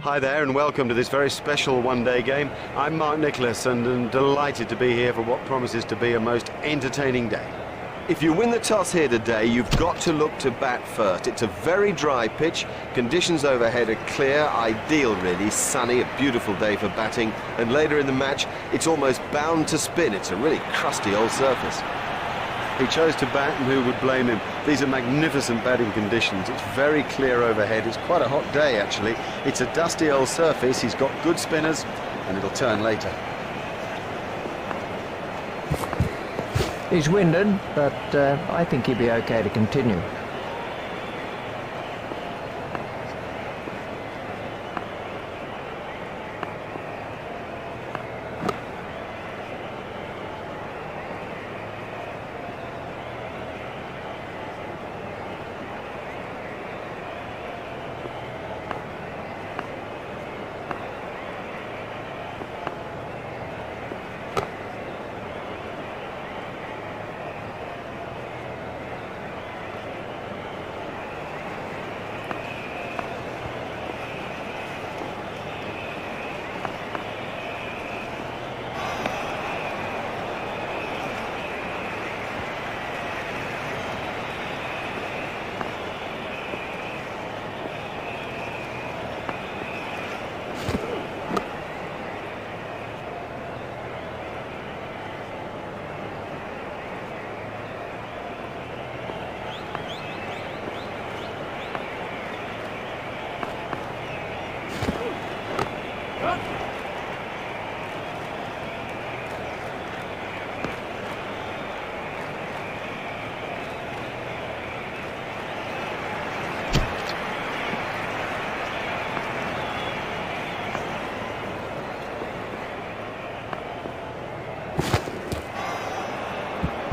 Hi there and welcome to this very special one-day game. I'm Mark Nicholas and am delighted to be here for what promises to be a most entertaining day. If you win the toss here today, you've got to look to bat first. It's a very dry pitch, conditions overhead are clear, ideal really, sunny, a beautiful day for batting, and later in the match it's almost bound to spin. It's a really crusty old surface. He chose to bat, and who would blame him? These are magnificent batting conditions. It's very clear overhead. It's quite a hot day, actually. It's a dusty old surface. He's got good spinners, and it'll turn later. He's winded, but I think he'll be okay to continue.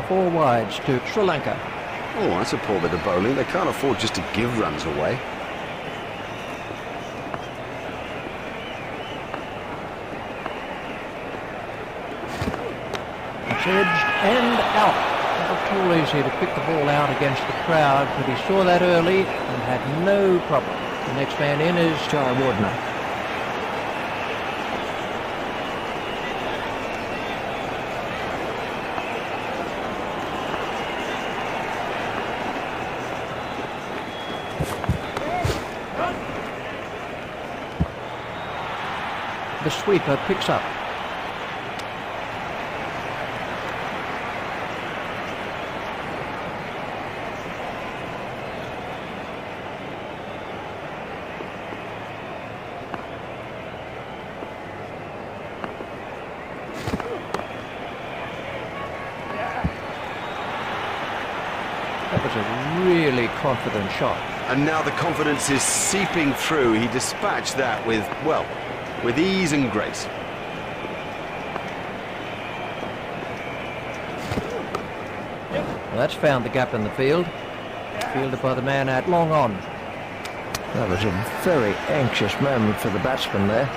Four wides to Sri Lanka. Oh, that's a poor bit of bowling. They can't afford just to give runs away. It's edged and out. Not at all easy to pick the ball out against the crowd, but he saw that early and had no problem. The next man in is Jayawardene. The sweeper picks up. That was a really confident shot. And now the confidence is seeping through. He dispatched that with, well, with ease and grace. Well, that's found the gap in the field. Fielded by the man out long on. That was a very anxious moment for the batsman there.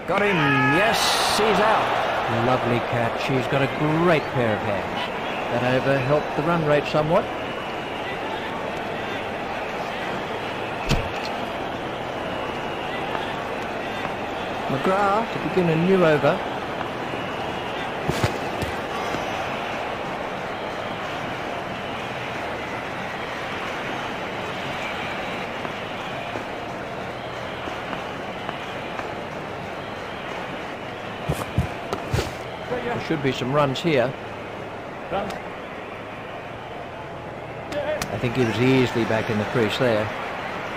Got him, yes, he's out. Lovely catch, he's got a great pair of hands. That over helped the run rate somewhat. McGrath to begin a new over. There should be some runs here. I think he was easily back in the crease there.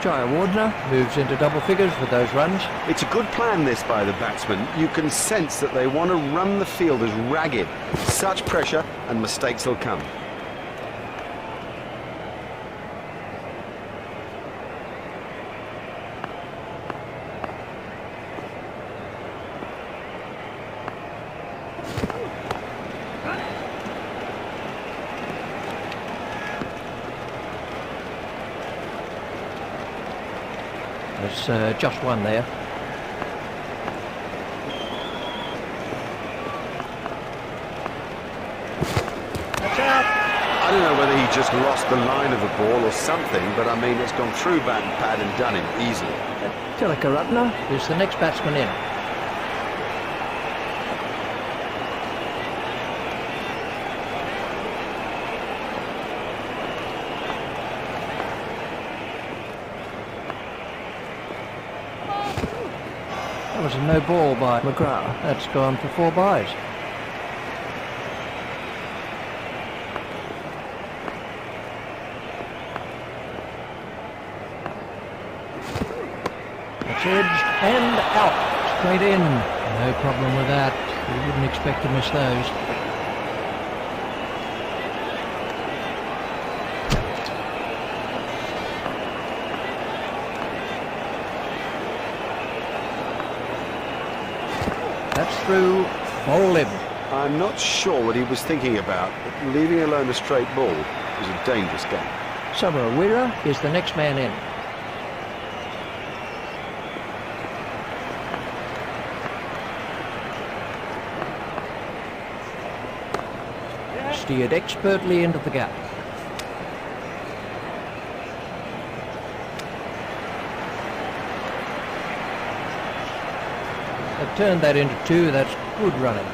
Jayawardene moves into double figures with those runs. It's a good plan, this, by the batsman. You can sense that they want to run the field as ragged. Such pressure and mistakes will come. There's just one there. That's out. I don't know whether he just lost the line of the ball or something, but I mean, it's gone through bat and pad and done him easily. Tilakaratna is the next batsman in. That was a no ball by McGrath. That's gone for 4 byes. It's edged and out. Straight in. No problem with that. You wouldn't expect to miss those. That's through. Bowl him. I'm not sure what he was thinking about, but leaving alone a straight ball was a dangerous game. Samaraweera is the next man in. Steered expertly into the gap. They've turned that into 2. That's good running.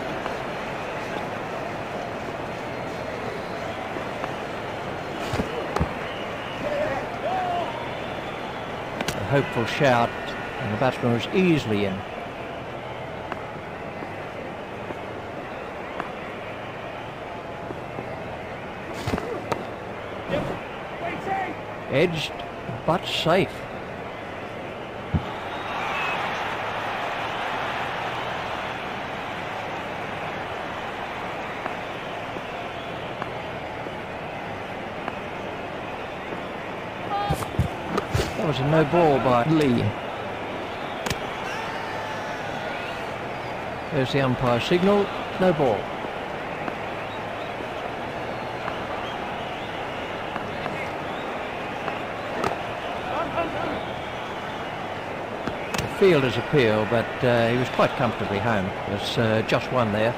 A hopeful shout, and the batsman was easily in. Edged, but safe. That was a no ball by Lee. There's the umpire signal, no ball. Fielder's appeal, but he was quite comfortably home. There's just one there.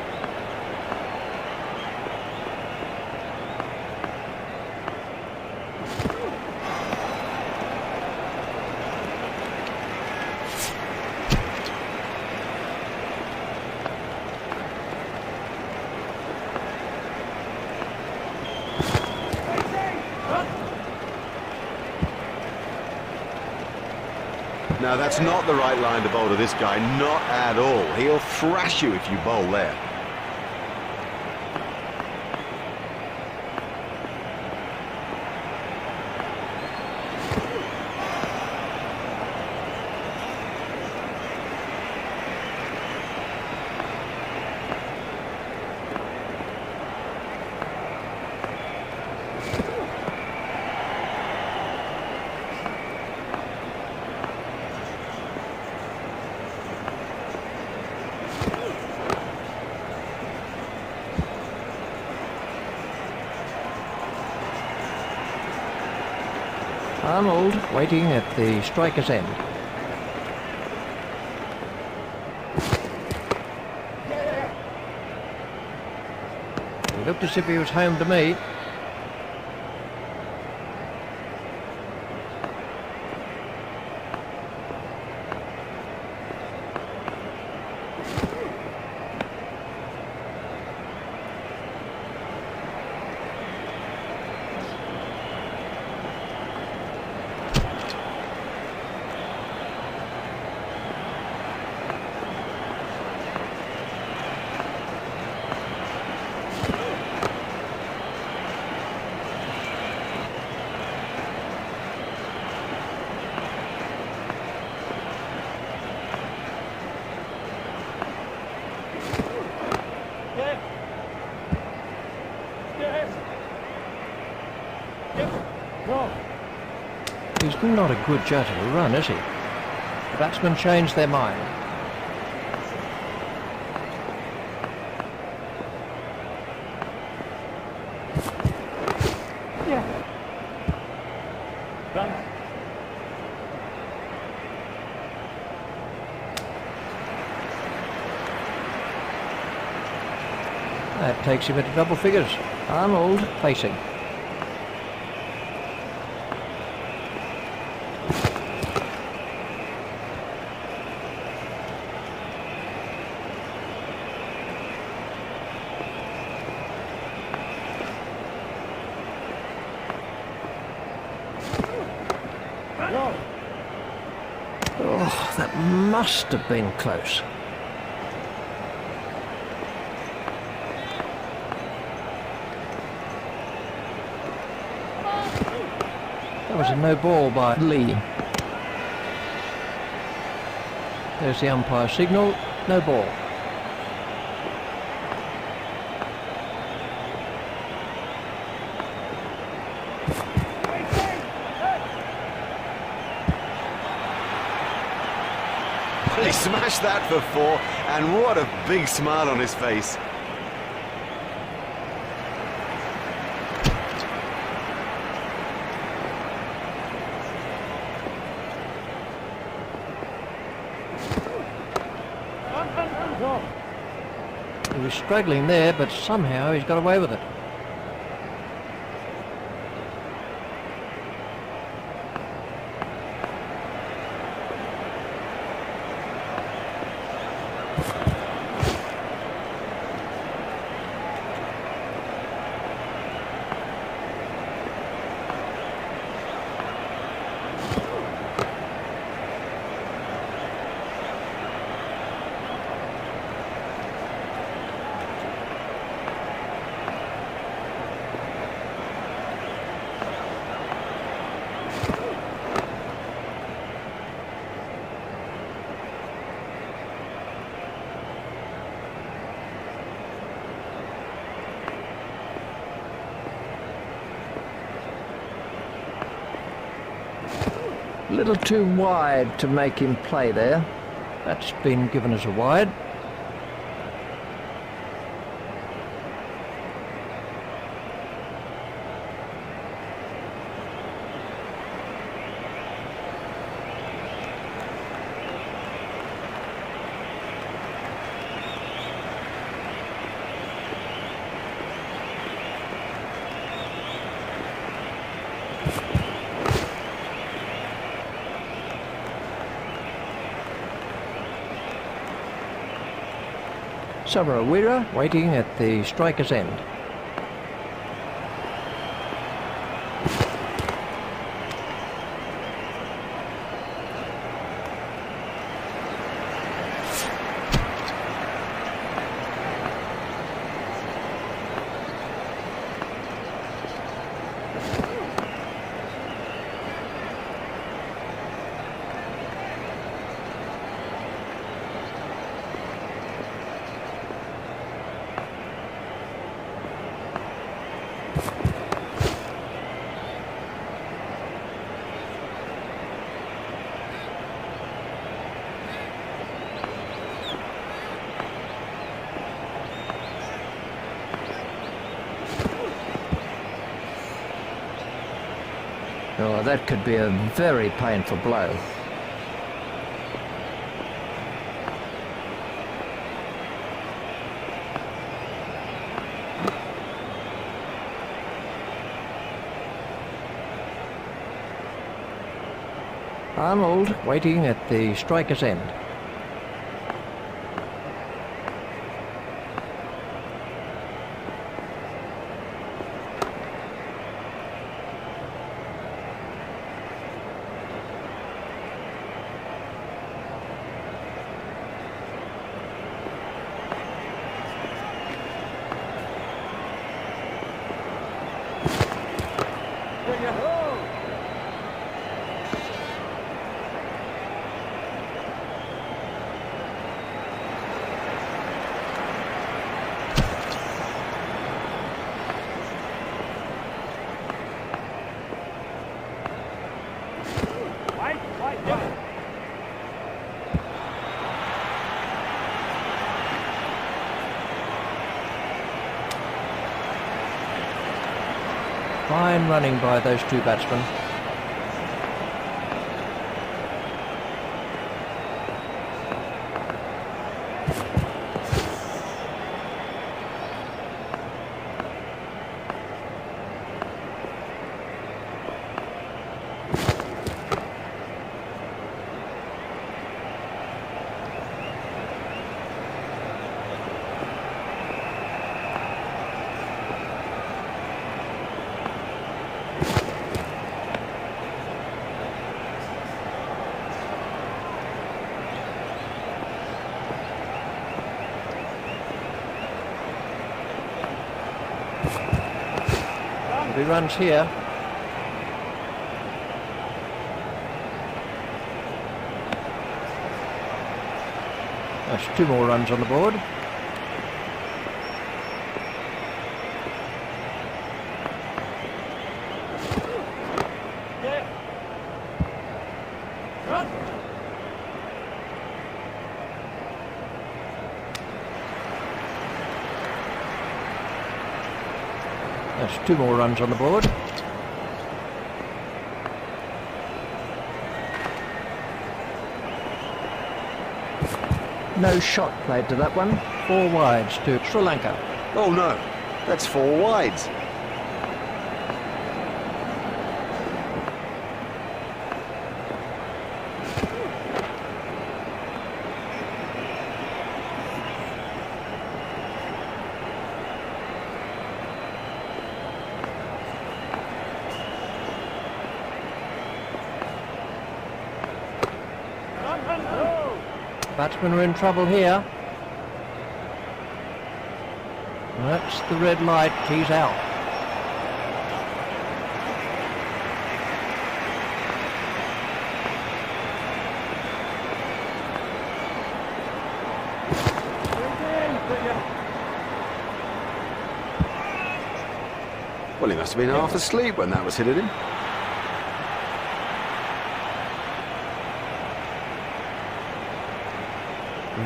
Now, that's not the right line to bowl to this guy, not at all. He'll thrash you if you bowl there. Arnold waiting at the striker's end. He looked as if he was home to me. He's not a good judge of a run, is he? The batsmen changed their mind. That takes him into double figures. Arnold facing. Oh, that must have been close. That was a no ball by Lee. There's the umpire signal, no ball. He smashed that for 4, and what a big smile on his face. He was struggling there, but somehow he's got away with it. A little too wide to make him play there. That's been given as a wide. Sarawira waiting at the striker's end. Oh, that could be a very painful blow. Arnold waiting at the striker's end. Fine running by those two batsmen. be runs here. That's 2 more runs on the board. That's 2 more runs on the board. No shot played to that one. 4 wides to Sri Lanka. Oh no, that's 4 wides. Batsmen are in trouble here. That's the red light. He's out. Well, he must have been half asleep when that was hit at him.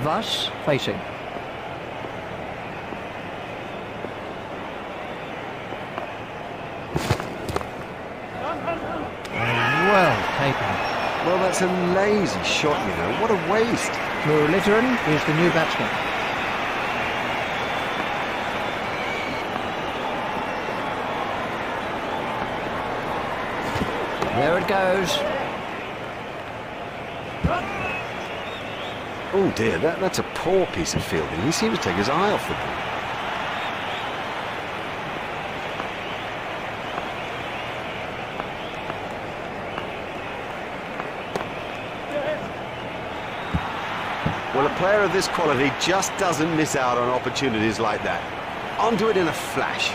Thus facing. Well taken. Well, that's a lazy shot, you know. What a waste. Muralitharan is the new batsman. There it goes. Oh dear, that's a poor piece of fielding. He seems to take his eye off the ball. Well, a player of this quality just doesn't miss out on opportunities like that. Onto it in a flash.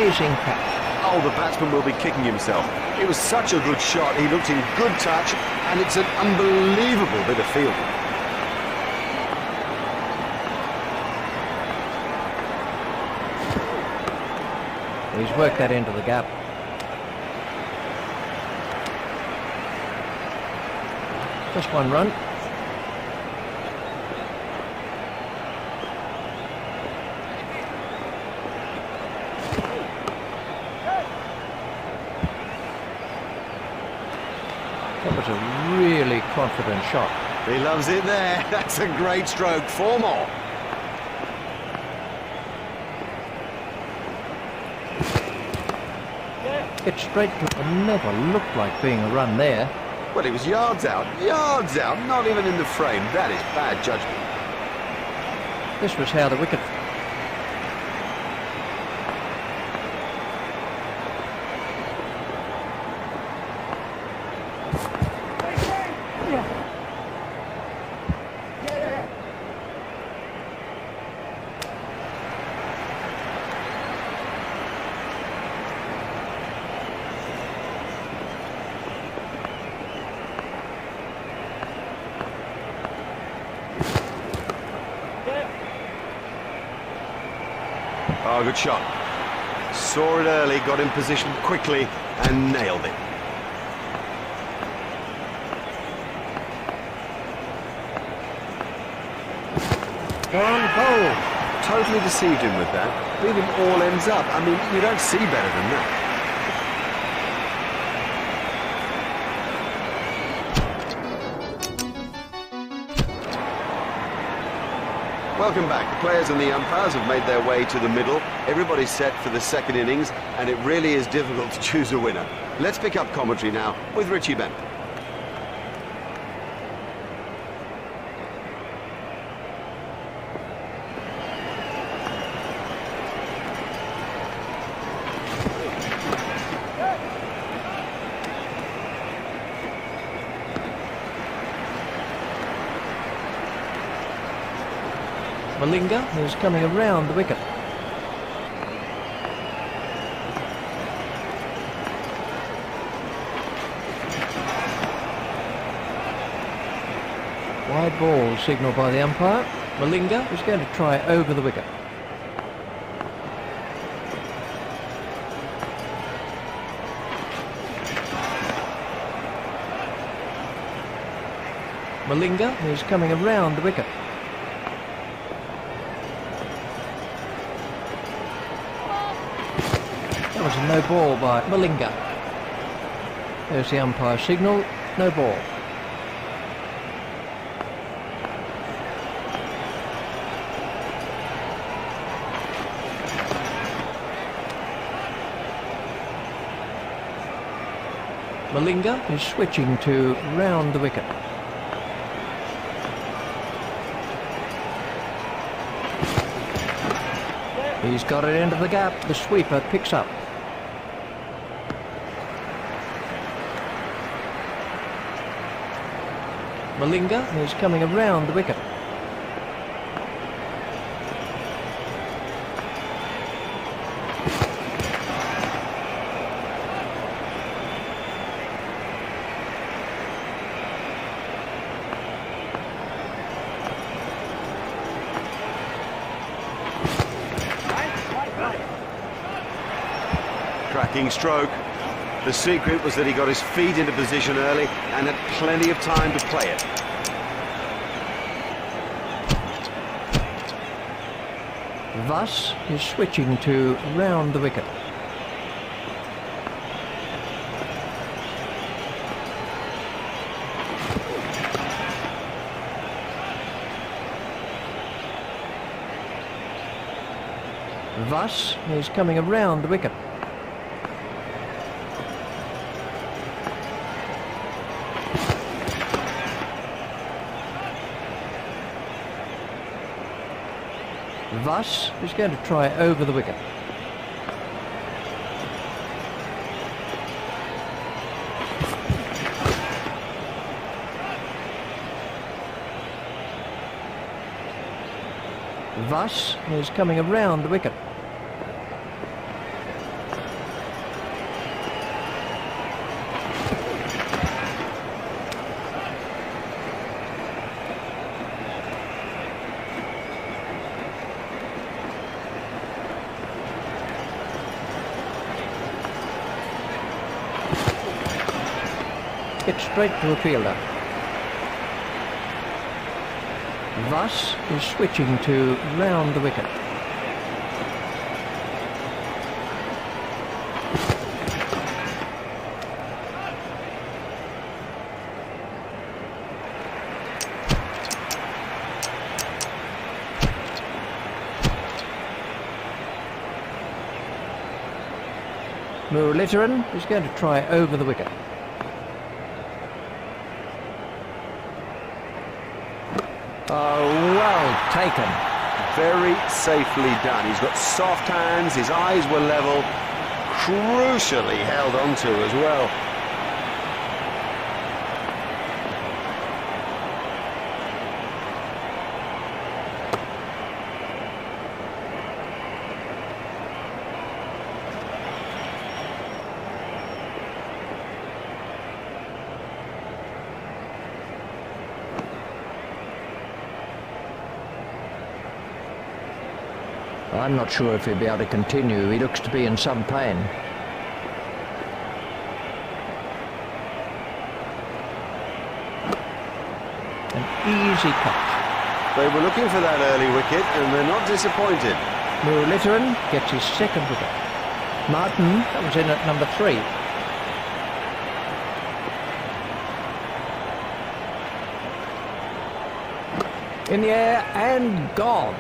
Amazing catch. Oh, the batsman will be kicking himself. It was such a good shot. He looked in good touch, and it's an unbelievable bit of fielding. He's worked that into the gap. Just 1 run. That was a really confident shot. He loves it there. That's a great stroke. 4 more. It's straight to... It never looked like being a run there. Well, he was yards out, not even in the frame. That is bad judgment. This was how the wicket... Oh, good shot. Saw it early, got in position quickly and nailed it. Gone goal. Totally deceived him with that. Leave him all ends up. I mean, you don't see better than that. Welcome back. The players and the umpires have made their way to the middle. Everybody's set for the second innings, and it really is difficult to choose a winner. Let's pick up commentary now with Richie Bent. Malinga is coming around the wicket. Wide ball signalled by the umpire. Malinga is going to try over the wicket. Malinga is coming around the wicket. That was a no ball by Malinga. There's the umpire signal, no ball. Malinga is switching to round the wicket. He's got it into the gap. The sweeper picks up. Malinga is coming around the wicket. Cracking stroke. The secret was that he got his feet into position early and had plenty of time to play it. Vass is switching to round the wicket. Vass is coming around the wicket. Vass is going to try over the wicket. Vass is coming around the wicket. It's straight to a fielder. Vass is switching to round the wicket. Muralitharan is going to try over the wicket. Oh, well taken. Very safely done. He's got soft hands, his eyes were level, crucially held onto as well. I'm not sure if he'll be able to continue. He looks to be in some pain. An easy catch. They were looking for that early wicket and they're not disappointed. Muralitharan gets his second wicket. Martin, that was in at number 3. In the air and gone.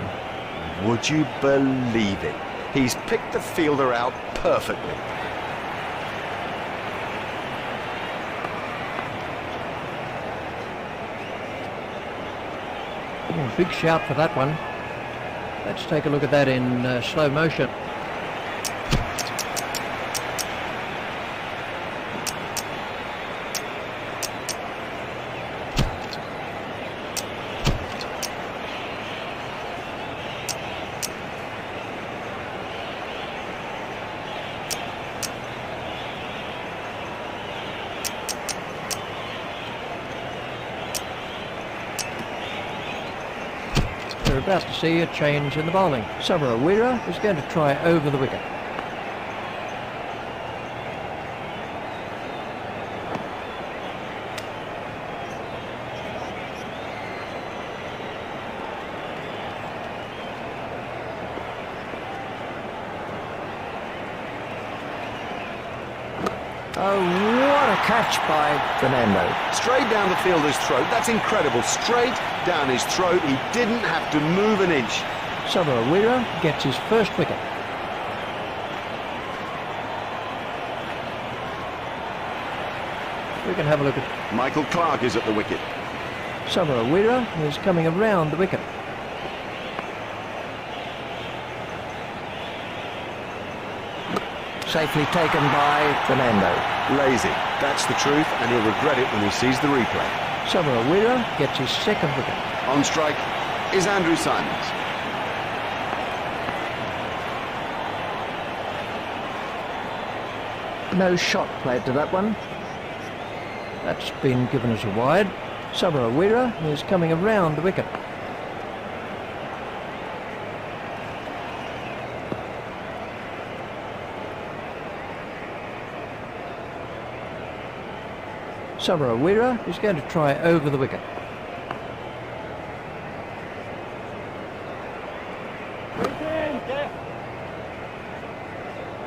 Would you believe it? He's picked the fielder out perfectly. Oh, big shout for that one. Let's take a look at that in slow motion. We're about to see a change in the bowling. Samaraweera is going to try over the wicket. Oh, what a catch by Fernando. Straight down the fielder's throat. That's incredible. Straight down his throat. He didn't have to move an inch. Samaraweera gets his first wicket. We can have a look at... Michael Clarke is at the wicket. Samaraweera is coming around the wicket. Safely taken by Fernando. Lazy. That's the truth, and he'll regret it when he sees the replay. Samaraweera gets his second wicket. On strike is Andrew Simons. No shot played to that one. That's been given as a wide. Samaraweera is coming around the wicket. Samaraweera is going to try over the wicket.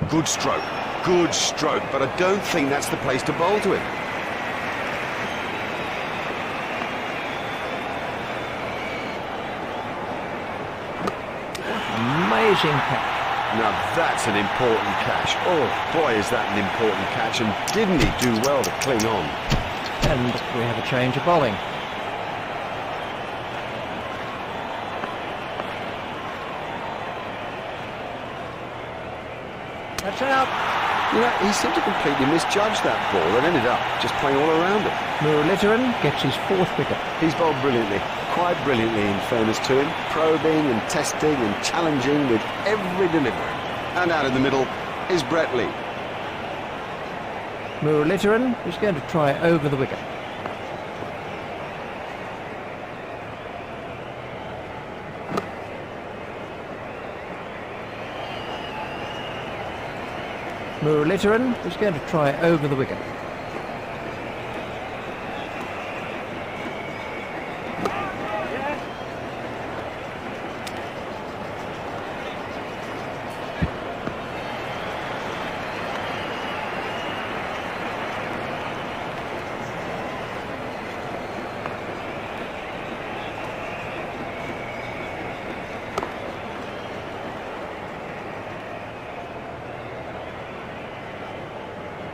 Good stroke, but I don't think that's the place to bowl to him. Amazing catch. Now that's an important catch. Oh boy, is that an important catch, and didn't he do well to cling on? And we have a change of bowling. That's out. You know, he seemed to completely misjudge that ball and ended up just playing all around it. Muralitharan gets his fourth wicket. He's bowled brilliantly, quite brilliantly in fairness to him, probing and testing and challenging with every delivery. And out in the middle is Brett Lee. Muralitharan is going to try over the wicket. Muralitharan is going to try over the wicket.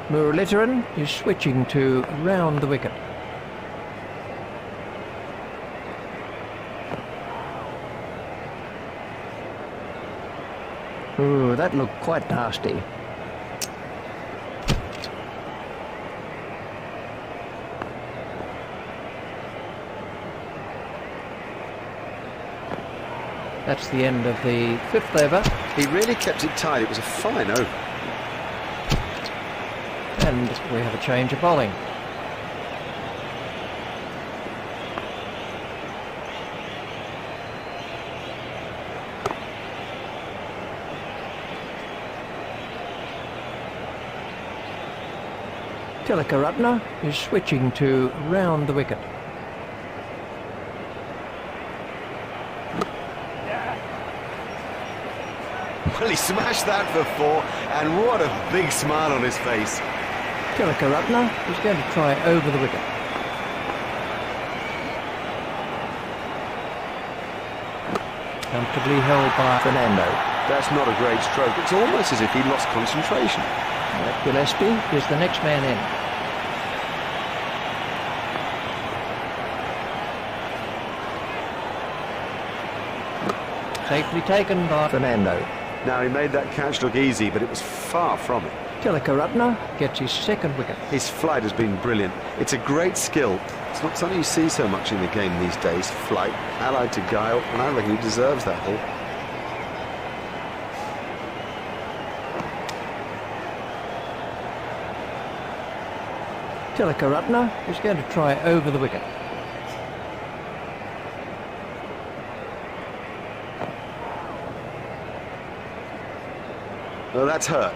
Muralitharan is switching to round the wicket. Ooh, that looked quite nasty. That's the end of the fifth over. He really kept it tight. It was a fine over. And we have a change of bowling. Tilakaratne is switching to round the wicket. Well, he smashed that for four, and what a big smile on his face. Tilakaratne is going to try over the wicket. Comfortably held by Fernando. That's not a great stroke. It's almost as if he lost concentration. Gillespie is the next man in. Safely taken by Fernando. Now, he made that catch look easy, but it was far from it. Tilakaratne gets his second wicket. His flight has been brilliant. It's a great skill. It's not something you see so much in the game these days. Flight, allied to guile, and I reckon he deserves that haul. Tilakaratne is going to try over the wicket. Well, that's hurt.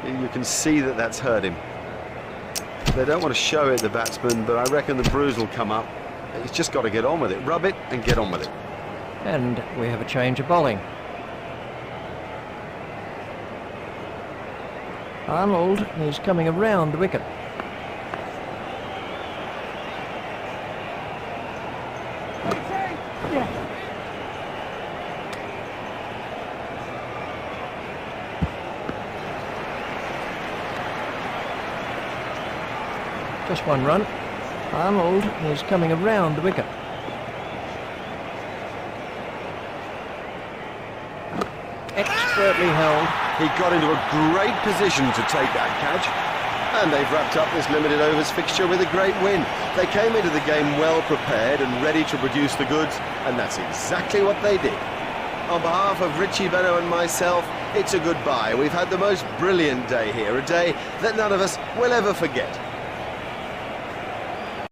You can see that that's hurt him. They don't want to show it, the batsman, but I reckon the bruise will come up. He's just got to get on with it. Rub it and get on with it. And we have a change of bowling. Arnold is coming around the wicket. Just one run. Arnold is coming around the wicket. Expertly held. He got into a great position to take that catch. And they've wrapped up this limited overs fixture with a great win. They came into the game well prepared and ready to produce the goods, and that's exactly what they did. On behalf of Richie Benno and myself, it's a goodbye. We've had the most brilliant day here, a day that none of us will ever forget.